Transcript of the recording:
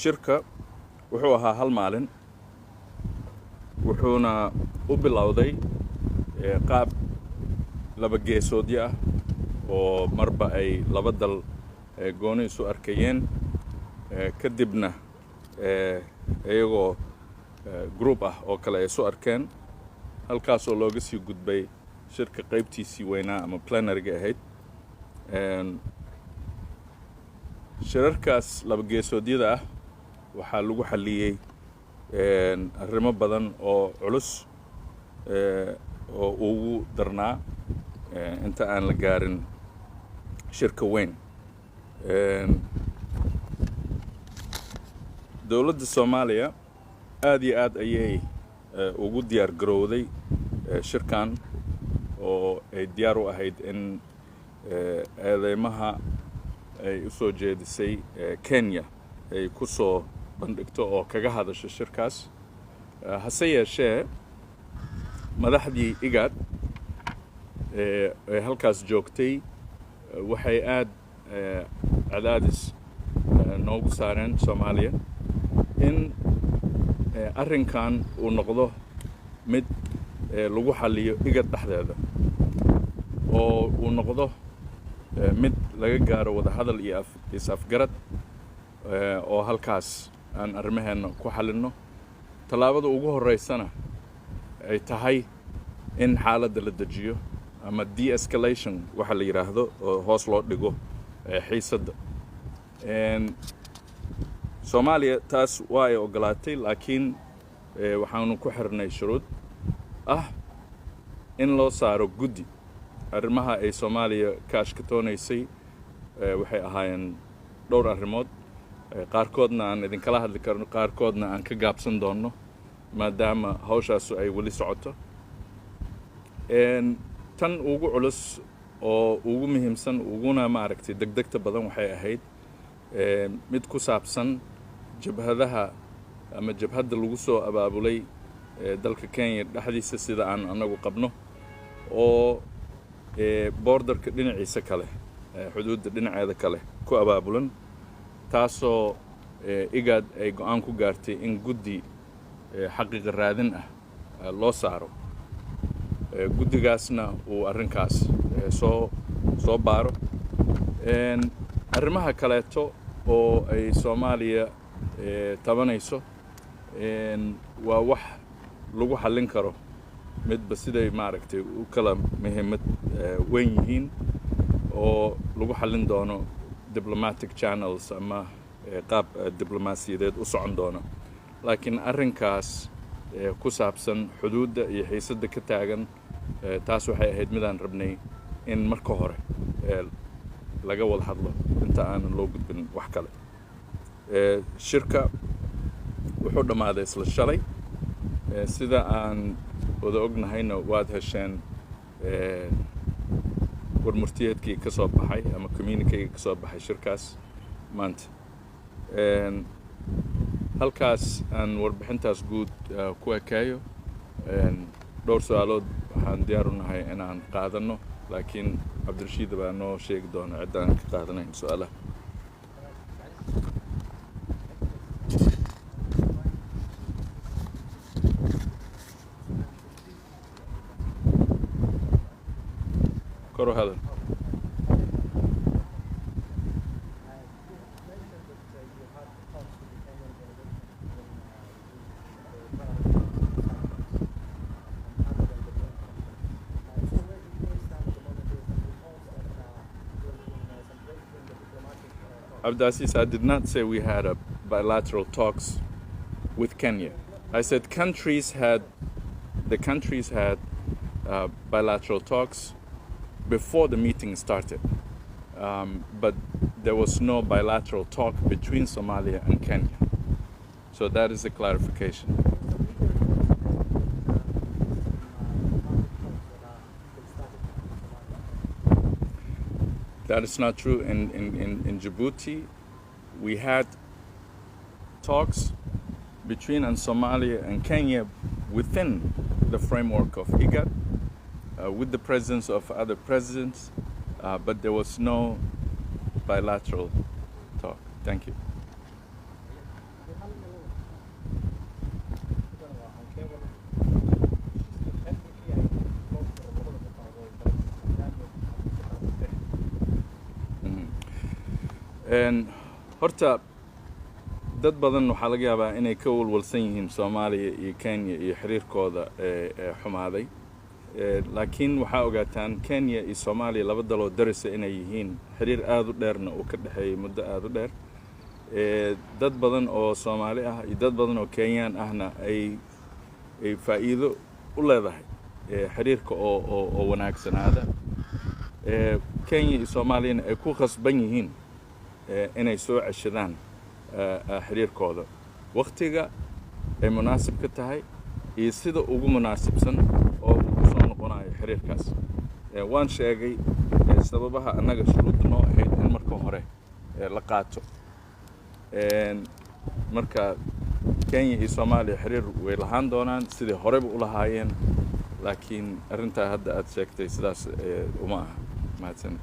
shirka wuxuu ahaa hal maalin wuxuuna u bilowday qaab laba geesoodyo ah oo marba ay laba dal gooni isu arkayeen kadibna iyagoo group ah oo kale ay isu arkeen halkaasoo looga sii gudbay shirka qaybtiisii weynaa ama plenary-ga ahayd shirarkaas laba geesoodyada ah waxaa lagu xalliyey arrimo badan oo culus oo ugu darnaa inta aan la gaarin shirka weyn dowladda Soomaaliya aad iyo aad ayay ugu diyaar garowday shirkan oo ay diyaar u ahayd in eedeymaha ay u soo jeedisay Kenya ay ku soo bandhigto oo kaga hadasho shirkaas hase yeeshee madaxdii IGAD ee halkaas joogtay waxay aad cadaadis noogu saareen Soomaaliya in arrinkan uu noqdo mid lagu xalliyo IGAD dhexdeeda oo uu noqdo mid laga gaaro wada hadal iyo is-afgarad oo halkaas aan arrimaheena ku xalino talaabada ugu horeysana ay tahay in xaaladda la dejiyo ama de-escalation waxa la yiraahdo oo hoos loo dhigo xiisadda Soomaaliya taas waa ay ogolaatay laakiin waxaanu ku xirnay shuruud ah in loo saaro guddi arrimaha ay Soomaaliya ka ashkatoonaysay waxay ahaayeen dhowr arrimood qaarkoodna aan idin kala hadli karno qaarkoodna aan ka gaabsan doono maadaama hawshaas ay wali socoto tan ugu culus oo ugu muhiimsan uguna maaragtay degdegta badan waxay ahayd mid ku saabsan jabhadaha ama jabhadda lagu soo abaabulay dalka Kenya dhexdiisa sida aan anagu qabno oo borderka dhinaciisa kale xuduudda dhinaceeda kale ku abaabulan taasoo IGAD ay go'aan ku gaartay in guddi xaqiiqo raadin ah loo saaro guddigaasna uu arrinkaas soo baaro arrimaha kaleeto oo ay Soomaaliya tabanayso waa wax lagu xallin karo midba siday maaragtay u kala muhiimad weyn yihiin oo lagu xallin doono diplomatic channels ama qaab diblomaasiyadeed u socon doono laakiin arrinkaas ku saabsan xuduudda iyo xiisadda ka taagan taas waxay ahayd midaan rabnay in marka hore laga wada hadlo inta aanan loo gudbin wax kale shirka wuxuu dhammaaday isla shalay sida aan wada ognahayna waad hesheen warmurtiyeedkii ka soo baxay ama communique ka soo baxay shirkaas maanta halkaas aan warbixintaas guud ku ekaayo dhowr su'aalood waxaan diyaar u nahay inaan qaadano laakiin Cabdirashiid baa noo sheegi doona cidda aan ka qaadanayn su'aalaha koro hadal Abdasis, I did not say we had a bilateral talks with Kenya. I said the countries had bilateral talks before the meeting started, but there was no bilateral talk between Somalia and Kenya. So that is a clarification. That is not true. In Djibouti, we had talks between Somalia and Kenya within the framework of IGAD, with the presence of other presidents, but there was no bilateral talk. Thank you. horta dad badan waxaa laga yaabaa inay ka walwalsan yihiin Soomaaliya iyo Kenya iyo xiriirkooda xumaaday laakiin waxaa ogaataan Kenya iyo Soomaaliya laba dal daris inay yihiin xiriir aad u dheerna oo ka dhaxeeyay muddo aad u dheer dad badan oo Soomaali ah iyo dad badan oo Kenyan ahna ay faa'iido u leedahay xiriirka oo wanaagsanaada Kenya iyo Soomaaliya ay ku qasban yihiin inay soo ceshadaan xiriirkooda waqtiga ay munaasib ka tahay iyo sida ugu munaasibsan oo ugu soo noqonayo xiriirkaas waan sheegay sababaha annaga shuruud noo ahayd in marka hore la qaato marka Kenya iyo Soomaaliya xiriir way lahaan doonaan sidii horeba u lahaayeen laakiin arrinta hadda aad sheegtay sidaas uma aha mahadsan